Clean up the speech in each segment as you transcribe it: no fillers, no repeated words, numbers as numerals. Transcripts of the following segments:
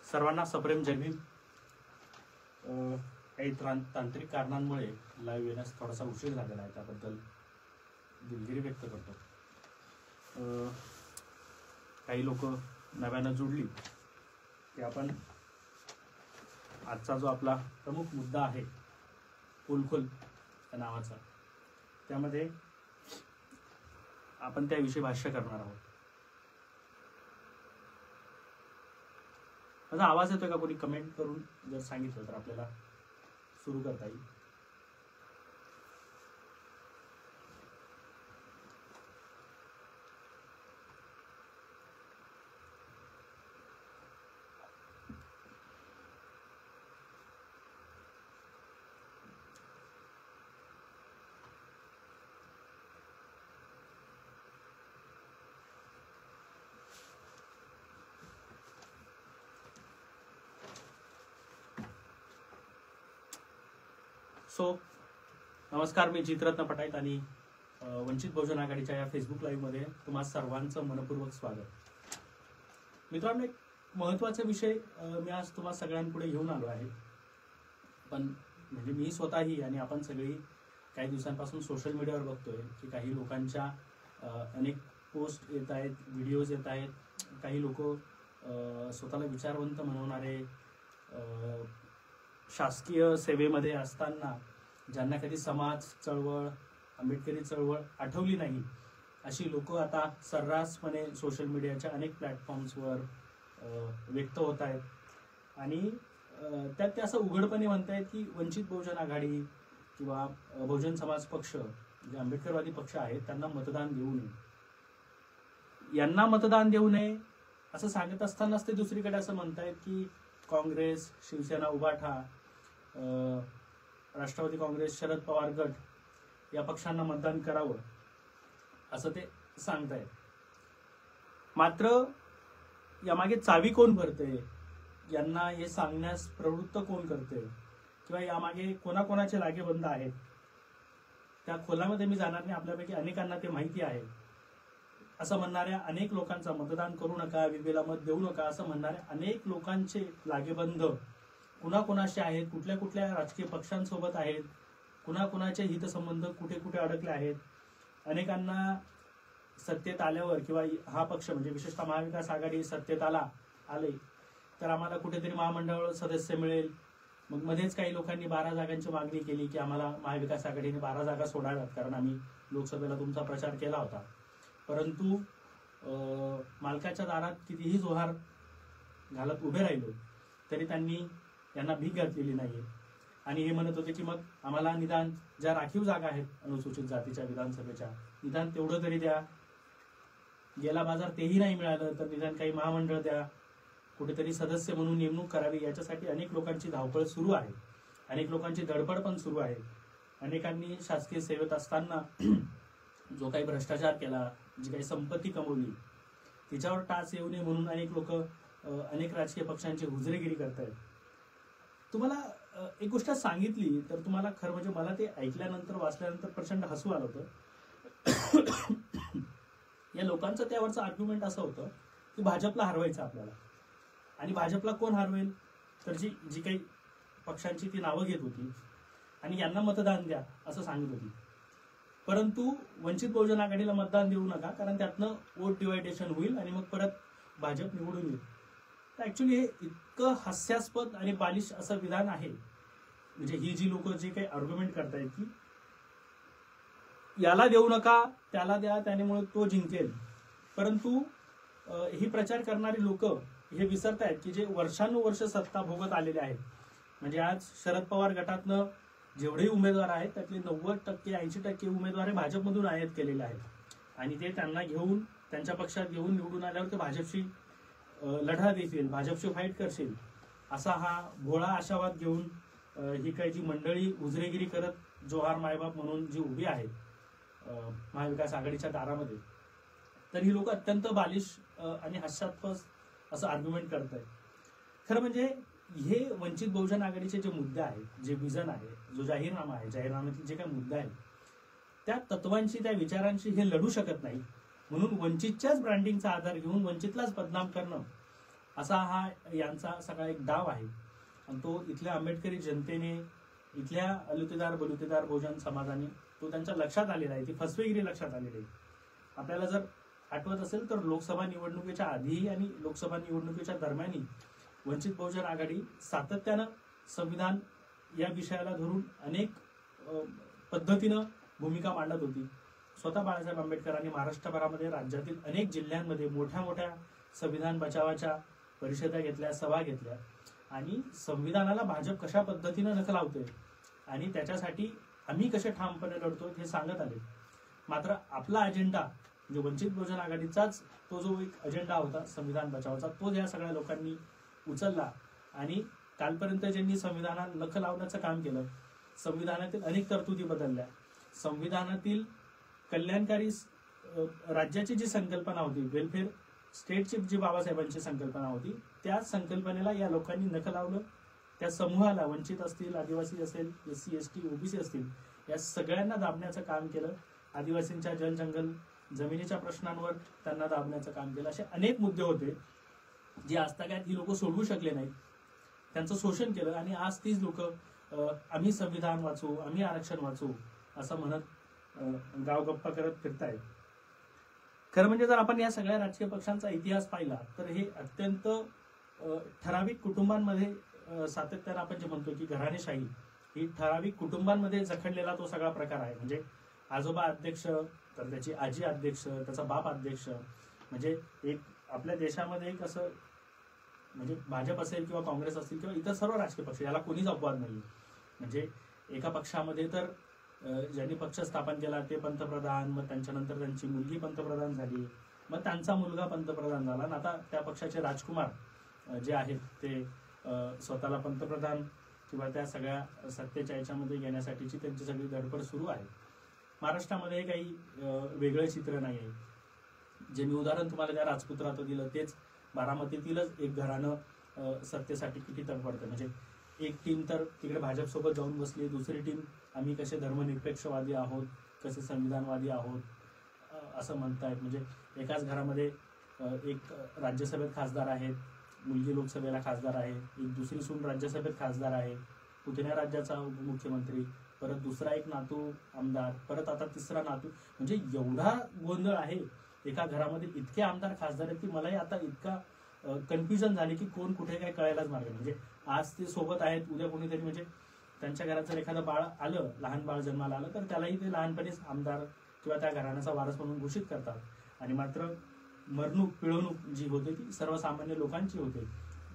सर्वांना सप्रेम जय भीम। काही तांत्रिक कारणांमुळे लाईव्ह येण्यास थोडासा उशीर झालेला आहे, त्याबद्दल दिलगिरी व्यक्त करतो। काही लोक नव्यानं जुडली की आपण आजचा जो आपला प्रमुख मुद्दा आहे पोलखोल नावाचा, त्यामध्ये आपण त्याविषयी भाष्य करणार आहोत। माझा आवाज येतोय का? कोणी कमेंट करून जर सांगितलं तर आपल्याला सुरू करता येईल। नमस्कार, मी चित्ररत्न पटाईत आणि वंचित बहुजन आघाडीच्या या फेसबुक लाईव्ह मध्ये तुम्हा सर्वांचं मनपूर्वक स्वागत। मित्रांनो, एक महत्त्वाचा विषय मी आज तुम्हा सगळ्यांपुढे घेऊन आलो आहे। पण म्हणजे मी स्वतःही आणि आपण सगळी काही दिवसांपासून सोशल मीडियावर बघतोय की काही लोकांच्या अनेक पोस्ट येत आहेत, व्हिडिओज येत आहेत। काही लोक स्वतःला विचारवंत म्हणवणारे, शासकीय सेवेमध्ये असताना ज्यांना कधी समाज चळवळ, आंबेडकरी चळवळ आठवली नाही, अशी लोक आता सर्रासपणे सोशल मीडियाच्या अनेक प्लॅटफॉर्म्सवर व्यक्त होत आहेत। आणि त्यात ते असं उघडपणे म्हणतायत की वंचित बहुजन आघाडी किंवा बहुजन समाज पक्ष, जे आंबेडकरवादी पक्ष आहेत, त्यांना मतदान देऊ नये। यांना मतदान देऊ नये असं सांगत असतानाच ते दुसरीकडे असं म्हणतायत की काँग्रेस, शिवसेना, उभाठा, राष्ट्रवादी काँग्रेस, शरद पवार गट या पक्षांना मतदान करावं असं ते सांगतायत। मात्र यामागे चावी कोण भरते, यांना हे सांगण्यास प्रवृत्त कोण करते, किंवा यामागे कोणाकोणाचे लागेबंद आहेत, त्या खोलामध्ये मी जाणार नाही। आपल्यापैकी अनेकांना ते माहिती आहे। असं म्हणणाऱ्या अनेक लोकांचा, मतदान करू नका, विवेला मत देऊ नका असं म्हणणाऱ्या अनेक लोकांचे लागेबंध कुणाकुणाचे आहेत, कुठल्या कुठल्या राजकीय पक्षांसोबत आहेत, कुणाकुणाचे हितसंबंध कुठे कुठे अडकले आहेत। अनेकांना सत्तेत आल्यावर किंवा हा पक्ष म्हणजे विशेषतः महाविकास आघाडी सत्तेत आले तर आम्हाला कुठेतरी महामंडळ सदस्य मिळेल। मग मध्येच काही लोकांनी 12 जागांची मागणी केली की आम्हाला महाविकास आघाडीने 12 जागा सोडाव्यात, कारण आम्ही लोकसभेला तुमचा प्रचार केला होता। परंतु मालकाच्या दारात कितीही जोहार घालत उभे राहिलो तरी त्यांनी यांना भीक घातलेली नाही। आणि हे म्हणत होते की मग आम्हाला निदान ज्या राखीव जागा आहेत अनुसूचित जातीच्या विधानसभेच्या, निदान तेवढं तरी द्या। गेला बाजार तेही नाही मिळालं तर निदान काही महामंडळ द्या, कुठेतरी सदस्य म्हणून नेमणूक करावी। याच्यासाठी अनेक लोकांची धावपळ सुरू आहे, अनेक लोकांची धडपड पण सुरू आहे। अनेकांनी शासकीय सेवेत असताना जो काही भ्रष्टाचार केला, जी काही संपत्ती कमवली, तिच्यावर टाच येऊ नये म्हणून अनेक लोक अनेक राजकीय पक्षांची हुजरेगिरी करतायत। तुम्हाला एक गोष्ट सांगितली तर तुम्हाला खरं म्हणजे मला ते ऐकल्यानंतर, वाचल्यानंतर प्रचंड हसू आलं होतं। या लोकांचं त्यावरचं आर्ग्युमेंट असं होतं की भाजपला हरवायचं आपल्याला, आणि भाजपला कोण हरवेल तर जी काही पक्षांची ती नावं घेत होती आणि यांना मतदान द्या असं सांगत होती। परंतु वंचित बहुजन आघाडीला मतदान देऊ नका, कारण त्यातनं वोट डिवायडेशन होईल आणि मग परत भाजप निवडून येईल। तर ऍक्च्युली हे इतकं हास्यास्पद आणि बालिश असं विधान आहे। म्हणजे ही जी लोक जे काही आर्ग्युमेंट करतायत की याला देऊ नका, त्याला द्या, त्यामुळे तो जिंकेल, परंतु ही प्रचार करणारी लोक हे विसरतायत की जे वर्षानुवर्ष सत्ता भोगत आलेले आहेत। म्हणजे आज शरद पवार गटातनं जेवढे उमेदवार आहेत त्यातले 90% 80% उमेदवार हे भाजपमधून आयात केलेले आहेत, आणि ते त्यांना घेऊन, त्यांच्या पक्षात घेऊन निवडून आल्यावर ते भाजपशी लढा देतील, भाजपशी फाईट करतील, असा हा भोळा आशावाद घेऊन ही काही जी मंडळी उजरेगिरी करत जोहार मायबाप म्हणून जी उभी आहे महाविकास आघाडीच्या दारामध्ये, तर ही लोक अत्यंत बालिश आणि हास्यास्पद असं आर्ग्युमेंट करत आहेत। खरं म्हणजे हे वंचित बहुजन आघाडीचे जे मुद्दे आहेत, जे विजन आहे, जो जाहीरनामा आहे, जाहीरनाम्यातील जे काही मुद्दे आहेत, त्या तत्वांशी, त्या विचारांशी हे लढू शकत नाही। म्हणून वंचितच्याच ब्रँडिंगचा आधार घेऊन वंचितलाच बदनाम करणं असा हा यांचा सगळा एक डाव आहे. आणि तो इथल्या आंबेडकरी जनतेने, इथल्या अलुतेदार बलुतेदार बहुजन समाजाने तो त्यांच्या लक्षात आलेला आहे, ती फसवेगिरी लक्षात आलेली आहे. आपल्याला जर आठवत असेल तर लोकसभा निवडणुकीच्या आधीही आणि लोकसभा निवडणुकीच्या दरम्यानही वंचित बहुजन आघाडी सातत्यानं संविधान या विषयाला धरून अनेक पद्धतीनं भूमिका मांडत होती. स्वतः बाळासाहेब आंबेडकरांनी महाराष्ट्रभरामध्ये राज्यातील अनेक जिल्ह्यांमध्ये मोठ्या मोठ्या संविधान बचावाच्या परिषदा घेतल्या, सभा घेतल्या आणि संविधानाला भाजप कशा पद्धतीनं नख लावतोय आणि त्याच्यासाठी आम्ही कसे ठामपणे लढतोय हे सांगत आले. मात्र आपला अजेंडा म्हणजे वंचित बहुजन आघाडीचाच तो जो एक अजेंडा होता संविधान बचावाचा, तो या सगळ्या लोकांनी उचलला आणि कालपर्यंत ज्यांनी संविधानाला नख लावण्याचं काम केलं, संविधानातील अनेक तरतुदी बदलल्या, संविधानातील कल्याणकारी राज्याची जी संकल्पना होती, वेलफेअर स्टेटची जी बाबासाहेबांची संकल्पना होती, त्या संकल्पनेला या लोकांनी नख लावलं. त्या समूहाला, वंचित असतील, आदिवासी असेल, SC ST OBC असतील, या सगळ्यांना दाबण्याचं काम केलं. आदिवासींच्या जल जंगल जमिनीच्या प्रश्नांवर त्यांना दाबण्याचं काम केलं. असे अनेक मुद्दे होते जे आजतागायत ही लोक सोडवू शकले नाहीत, त्यांचं शोषण केलं आणि आज तीच लोक आम्ही संविधान वाचू, आम्ही आरक्षण वाचू असं म्हणत गावगप्पा करत फिरतायत. खरं म्हणजे जर आपण या सगळ्या राजकीय पक्षांचा इतिहास पाहिला तर हे अत्यंत ठराविक कुटुंबांमध्ये सातत्यानं आपण जे म्हणतो की घराणेशाही ही ठराविक कुटुंबांमध्ये जखडलेला तो सगळा प्रकार आहे. म्हणजे आजोबा अध्यक्ष, तर त्याची आजी अध्यक्ष, त्याचा बाप अध्यक्ष. म्हणजे एक आपल्या देशामध्ये एक असं म्हणजे भाजप असेल किंवा काँग्रेस असेल किंवा इतर सर्व राजकीय पक्ष, याला कोणीच अपवाद नाही. म्हणजे एका पक्षामध्ये तर ज्यांनी पक्ष स्थापन केला ते पंतप्रधान, मग त्यांच्यानंतर त्यांची मुलगी पंतप्रधान झाली, मग त्यांचा मुलगा पंतप्रधान झाला आणि आता त्या पक्षाचे राजकुमार जे आहेत ते स्वतःला पंतप्रधान किंवा त्या सगळ्या सत्तेच्या याच्यामध्ये घेण्यासाठीची त्यांची सगळी धडपड सुरू आहे. महाराष्ट्रामध्ये काही वेगळं चित्र नाही आहे. जे मी उदाहरण तुम्हाला त्या राजपुत्राचं दिलं तेच बारामतीतीलच एक घराणं सत्तेसाठी किती तडफडतं. म्हणजे एक टीम तर तिकडे भाजपसोबत जाऊन बसली, दुसरी टीम आम्ही कसे धर्मनिरपेक्षवादी आहोत, कसे संविधानवादी आहोत असं म्हणतायत. म्हणजे एकाच घरामध्ये एक राज्यसभेत खासदार आहेत, मुलगी लोकसभेला खासदार आहे, एक दुसरी सून राज्यसभेत खासदार आहे, पुतण्या राज्याचा उपमुख्यमंत्री, परत दुसरा एक नातू आमदार, परत आता तिसरा नातू. म्हणजे एवढा गोंधळ आहे एका घरामध्ये, इतके आमदार खासदार आहेत की मलाही आता इतका कन्फ्युजन झाले की कोण कुठे काय कळायलाच मार्ग. म्हणजे आज ते सोबत आहेत, उद्या कोणीतरी म्हणजे त्यांच्या घरात जर एखादं बाळ आलं, लहान बाळ जन्माला आलं, तर त्यालाही ते लहानपणीच आमदार किंवा त्या घराण्याचा वारस म्हणून घोषित करतात. आणि मात्र मरणूक पिळवणूक जी होते ती सर्वसामान्य लोकांची होते,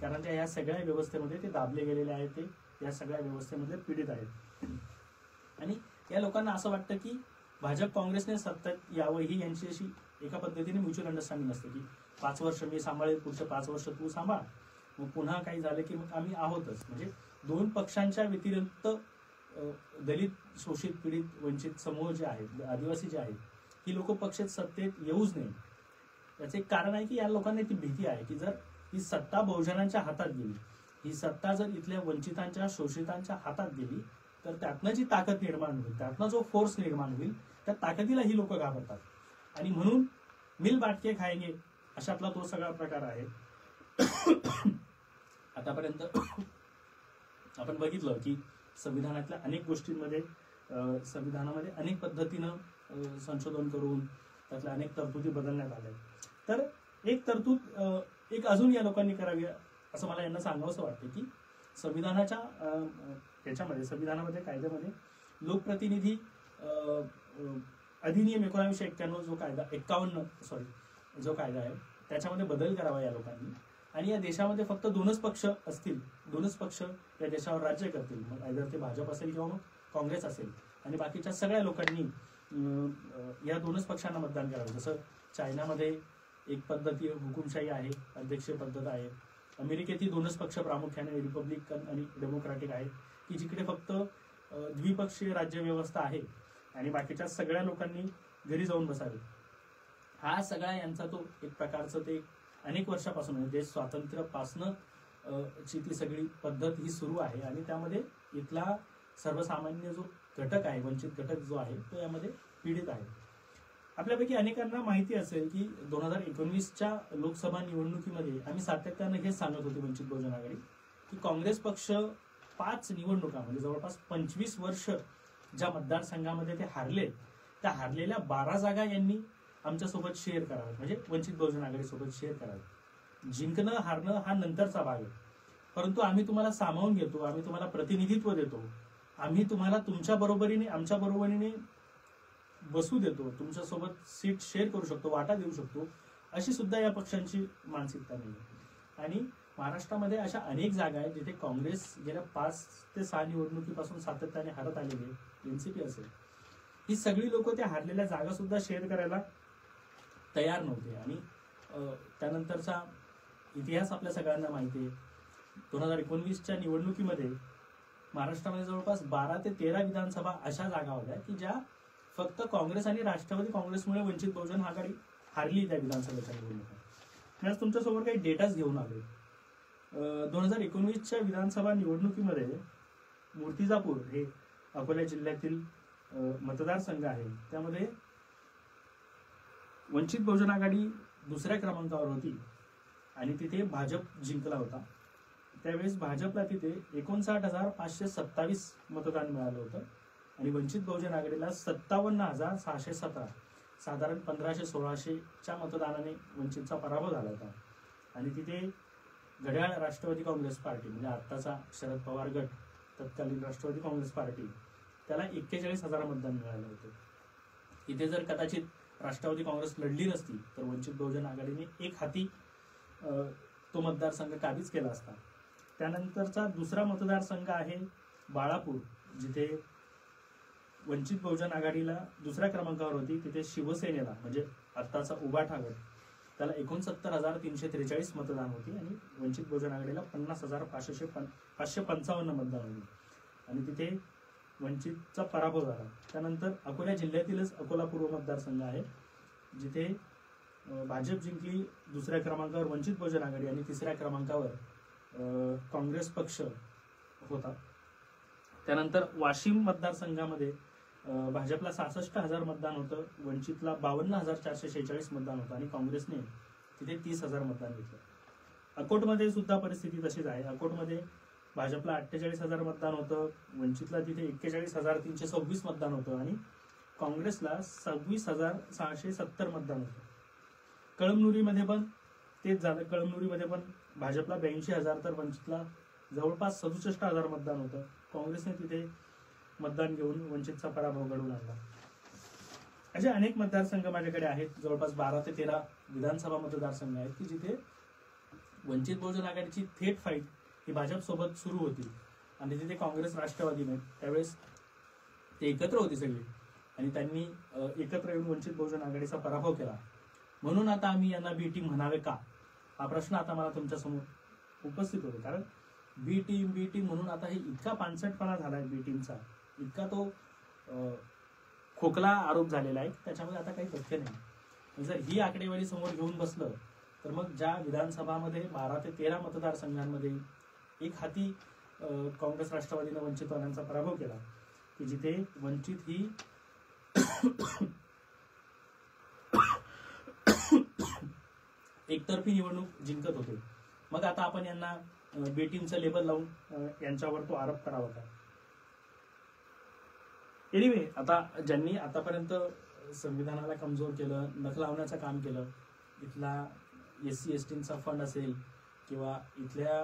कारण त्या या सगळ्या व्यवस्थेमध्ये ते दाबले गेलेले आहेत, ते या सगळ्या व्यवस्थेमध्ये पीडित आहेत. आणि या लोकांना असं वाटतं की भाजप काँग्रेसने सत्तेत यावं ही यांची अशी एका पद्धतीने म्युच्युअल अंडरस्टँडिंग असते की 5 वर्ष मी सांभाळेल, पुढचे 5 वर्ष तू सांभाळ, मग पुन्हा काही झालं की मग आम्ही आहोतच. म्हणजे दोन पक्षांच्या व्यतिरिक्त दलित, शोषित, पीडित, वंचित समूह जे आहेत, आदिवासी जे आहेत, ही लोक पक्षात सत्तेत येऊच नाही. याचं एक कारण आहे की या लोकांना ती भीती आहे की जर ही सत्ता बहुजनांच्या हातात गेली, ही सत्ता जर इथल्या वंचितांच्या, शोषितांच्या हातात गेली, तर त्यातनं जी ताकद निर्माण होईल, त्यातनं जो फोर्स निर्माण होईल, त्या ताकदीला ही लोक घाबरतात. आणि म्हणून मिल बाटके खायगे अशातला तो सगळा प्रकार आहे. आतापर्यंत आपण बघितलं की संविधानातल्या अनेक गोष्टींमध्ये, संविधानामध्ये अनेक पद्धतीनं संशोधन करून त्यातल्या अनेक तरतुदी बदलण्यात आल्या. तर एक तरतूद एक अजून या लोकांनी करावी असं मला यांना सांगावंसं वाटतं की संविधानाच्या याच्यामध्ये, संविधानामध्ये, कायद्यामध्ये लोकप्रतिनिधी अधिनियम 1991 जो कायदा 51 जो कायदा आहे त्याच्यामध्ये बदल करावा या लोकांनी. आणि या देशामध्ये फक्त 2च पक्ष असतील, 2च पक्ष या देशावर राज्य करतील, मग आयदर ते भाजप असेल किंवा मग काँग्रेस असेल. आणि बाकीच्या सगळ्या लोकांनी या 2च पक्षांना मतदान करावं. जसं चायनामध्ये एक पद्धती हुकुमशाही आहे, अध्यक्षीय पद्धत आहे. अमेरिकेतही 2च पक्ष प्रामुख्याने रिपब्लिकन आणि डेमोक्रॅटिक आहे की जिकडे फक्त द्विपक्षीय राज्य व्यवस्था आहे आणि बाकीच्या सगळ्या लोकांनी घरी जाऊन बसावे. हा सगळा यांचा तो एक प्रकारचं ते अनेक वर्षापासून देश स्वातंत्र्यापासनं ची ती सगळी पद्धत ही सुरू आहे आणि त्यामध्ये इथला सर्वसामान्य जो घटक आहे, वंचित घटक जो आहे तो यामध्ये पीडित आहे. आपल्यापैकी अनेकांना माहिती असेल की 2019च्या लोकसभा निवडणुकीमध्ये आम्ही सातत्यानं हेच सांगत होते वंचित बहुजन आघाडी की काँग्रेस पक्ष 5 निवडणुका म्हणजे जवळपास 25 वर्ष ज्या मतदारसंघामध्ये ते हारले, त्या हारलेल्या 12 जागा यांनी आमच्यासोबत शेअर कराव्यात, म्हणजे वंचित बहुजन आघाडीसोबत शेअर कराव्यात. जिंकणं हारणं हा नंतरचा भाग आहे, परंतु आम्ही तुम्हाला सामावून घेतो, आम्ही तुम्हाला प्रतिनिधित्व देतो, आम्ही तुम्हाला तुमच्या बरोबरीने आमच्या बरोबरीने बसू देतो, तुमच्यासोबत सीट शेअर करू शकतो, वाटा देऊ शकतो, अशी सुद्धा या पक्षांची मानसिकता नाही. आणि महाराष्ट्रामध्ये अशा अनेक जागा आहेत जिथे काँग्रेस गेल्या 5 ते 6 निवडणुकीपासून सातत्याने हारत आलेली, एनसीपी असेल, ही सगळी लोक त्या हारलेल्या जागा सुद्धा शेअर करायला तयार नव्हते. आणि त्यानंतरचा इतिहास आपल्या सगळ्यांना माहिती आहे. 2019च्या निवडणुकीमध्ये महाराष्ट्रामध्ये जवळपास 12 ते 13 विधानसभा अशा जागा होत्या की ज्या फक्त काँग्रेस आणि राष्ट्रवादी काँग्रेसमुळे वंचित बहुजन आघाडी हारली त्या विधानसभेच्या निवडणुका. मी आज तुमच्यासोबत काही डेटाच घेऊन आलो. 2019च्या विधानसभा निवडणुकीमध्ये मूर्तिजापूर हे अकोला जिल्ह्यातील मतदारसंघ आहे, त्यामध्ये वंचित बहुजन आघाडी दुसऱ्या क्रमांकावर होती आणि तिथे भाजप जिंकला होता. त्यावेळेस भाजपला तिथे 59,527 मतदान मिळालं होतं आणि वंचित बहुजन आघाडीला 57,617, साधारण 1500-1600च्या मतदानाने वंचितचा पराभव झाला होता. आणि तिथे घड्याळ राष्ट्रवादी काँग्रेस पार्टी म्हणजे आत्ताचा शरद पवार गट, तत्कालीन राष्ट्रवादी काँग्रेस पार्टी, त्याला 41,000 मतदान मिळालं होतं. इथे जर कदाचित राष्ट्रवादी काँग्रेस लढली नसती तर वंचित बहुजन आघाडीने एक हाती तो मतदारसंघ काबीज केला असता. त्यानंतरचा दुसरा मतदारसंघ आहे बाळापूर, जिथे वंचित बहुजन आघाडीला दुसऱ्या क्रमांकावर होती. तिथे शिवसेनेला म्हणजे आत्ताचा उभाठा गट त्याला 69,343 मतदान होती आणि वंचित बहुजन आघाडीला 50,555 मतदान होती आणि तिथे वंचितचा पराभव झाला. त्यानंतर अकोला जिल्ह्यातीलच अकोला पूर्व मतदारसंघ आहे, जिथे भाजप जिंकली दुसऱ्या क्रमांकावर वंचित बहुजन आघाडी आणि तिसऱ्या क्रमांकावर काँग्रेस पक्ष होता. त्यानंतर वाशिम मतदारसंघामध्ये भाजपला 66,000 मतदान होतं, वंचितला 52,446 मतदान होतं आणि काँग्रेसने तिथे 30,000 मतदान घेतलं. अकोटमध्ये सुद्धा परिस्थिती तशीच आहे. अकोटमध्ये भाजपला 48,000 मतदान होतं, वंचितला तिथे 41,326 मतदान होतं आणि काँग्रेसला 26,670 मतदान होतं. कळमनुरीमध्ये पण तेच झालं. कळमनुरीमध्ये पण भाजपला 82,000 तर वंचितला जवळपास 67,000 मतदान होतं. काँग्रेसने तिथे मतदान घेऊन वंचितचा पराभव घडवून आणला. असे अनेक मतदारसंघ माझ्याकडे आहेत. जवळपास 12 ते 13 विधानसभा मतदारसंघ आहेत की जिथे वंचित बहुजन आघाडीची थेट फाईट ही भाजप सोबत सुरू होती आणि तिथे काँग्रेस राष्ट्रवादीने त्यावेळेस ते एकत्र होती सगळी आणि त्यांनी एकत्र येऊन वंचित बहुजन आघाडीचा पराभव केला. म्हणून आता आम्ही यांना बी टीम म्हणावे का, हा प्रश्न आता मला तुमच्या समोर उपस्थित होतो. कारण बी टीम म्हणून आता हे इतका पानसटपणा झालाय बी टीमचा, इतका तो खोकला आरोप झालेला आहे, त्याच्यामध्ये आता काही तथ्य नाही. जर ही आकडेवारी समोर घेऊन बसलं तर मग ज्या विधानसभामध्ये 12 ते 13 मतदारसंघांमध्ये एक हाती काँग्रेस राष्ट्रवादीने वंचितवाल्यांचा पराभव केला की जिथे वंचित ही एकतर्फी निवडणूक जिंकत होते, मग आता आपण यांना बी टीमचं लेबल लावून यांच्यावर तो आरोप करावा का? एनिवे, आता ज्यांनी आतापर्यंत संविधानाला कमजोर केलं, नख लावण्याचं काम केलं, इथला SC STचा फंड असेल किंवा इथल्या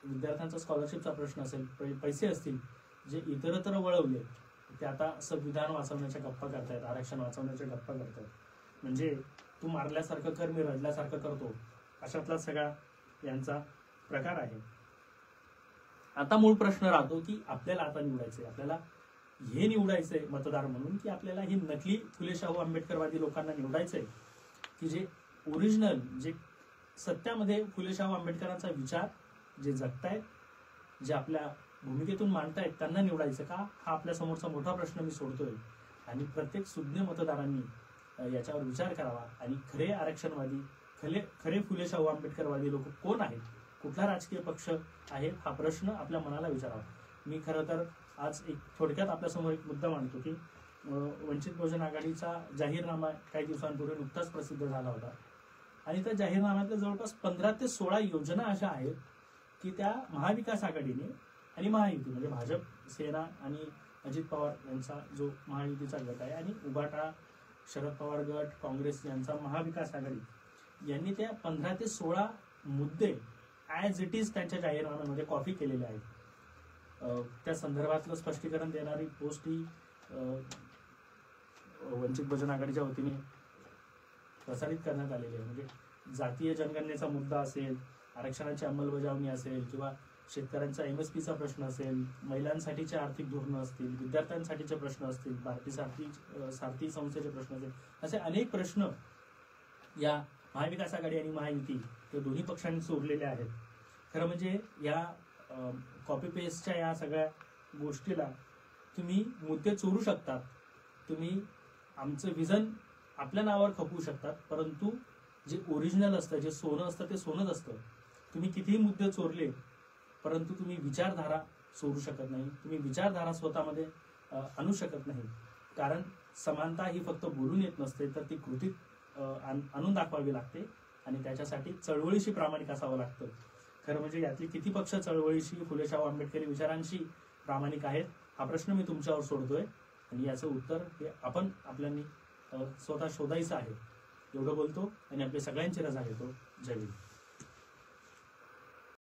विद्यार्थ्यांचा स्कॉलरशिपचा प्रश्न असेल, पैसे असतील जे इतरत्र वळवले, ते आता संविधान वाचवण्याच्या गप्पा करतायत, आरक्षण वाचवण्याच्या गप्पा करतायत. म्हणजे तू मारल्यासारखं कर, मी रडल्यासारखं करतो, अशातला सगळा यांचा प्रकार आहे. आता मूळ प्रश्न राहतो की आपल्याला आता निवडायचंय, आपल्याला हे निवडायचंय मतदार म्हणून की आपल्याला ही नकली फुले शाहू आंबेडकरवादी लोकांना निवडायचंय की जे ओरिजिनल, जे सत्यामध्ये फुले शाहू आंबेडकरांचा विचार जे जगतायत, जे आपल्या भूमिकेतून मांडतायत, त्यांना निवडायचं का, हा आपल्या समोरचा मोठा प्रश्न मी सोडतोय. आणि प्रत्येक सुज्ञ मतदारांनी याच्यावर विचार करावा आणि खरे आरक्षणवादी, खरे फुले शाहू आंबेडकरवादी लोक कोण आहेत, कुठला राजकीय पक्ष आहे, हा प्रश्न आपल्या मनाला विचारावा. मी खरं तर आज एक थोडक्यात आपल्यासमोर एक मुद्दा मांडतो की वंचित बहुजन आघाडीचा जाहीरनामा काही दिवसांपूर्वी नुकताच प्रसिद्ध झाला होता आणि त्या जाहीरनाम्यातल्या जवळपास 15 ते 16 योजना अशा आहेत की त्या महाविकास आघाडीने आणि महायुती म्हणजे भाजप सेना आणि अजित पवार यांचा जो महायुतीचा गट आहे आणि उभाटा शरद पवार गट काँग्रेस यांचा महाविकास आघाडी यांनी त्या 15 ते 16 मुद्दे ॲज इट इज त्यांच्या जाहीरनाम्यामध्ये कॉपी केलेले आहेत. त्या संदर्भातलं स्पष्टीकरण देणारी पोस्ट ही वंचित बहुजन आघाडीच्या वतीने प्रसारित करण्यात आलेली आहे. म्हणजे जातीय जनगणनेचा मुद्दा असेल, आरक्षणाची अंमलबजावणी असेल किंवा शेतकऱ्यांचा MSPचा प्रश्न असेल, महिलांसाठीचे आर्थिक धोरणं असतील, विद्यार्थ्यांसाठीचे प्रश्न असतील, भारतीय सारथी संस्थेचे प्रश्न असतील, असे अनेक प्रश्न या महाविकास आघाडी आणि महायुती या दोन्ही पक्षांनी उरलेले आहेत. खरं म्हणजे या कॉपी पेस्टच्या या सगळ्या गोष्टीला तुम्ही मुद्दे चोरू शकतात, तुम्ही आमचं विजन आपल्या नावावर खपवू शकतात, परंतु जे ओरिजिनल असतं, जे सोनं असतं ते सोनंच असतं. तुम्ही कितीही मुद्दे चोरले परंतु तुम्ही विचारधारा चोरू शकत नाही, तुम्ही विचारधारा स्वतःमध्ये आणू शकत नाही. कारण समानता ही फक्त बोलून येत नसते, तर ती कृतीत आणून दाखवावी लागते आणि त्याच्यासाठी चळवळीशी प्रामाणिक असावं लागतं. खरं म्हणजे यातली किती पक्ष चळवळीशी, फुले शाहू आंबेडकरी विचारांशी प्रामाणिक आहेत हा प्रश्न मी तुमच्यावर सोडतोय आणि याचं उत्तर हे आपण आपल्यानी स्वतः शोधायचं आहे. एवढं बोलतो आणि आपली सगळ्यांची रजा घेतो. जय हिंद.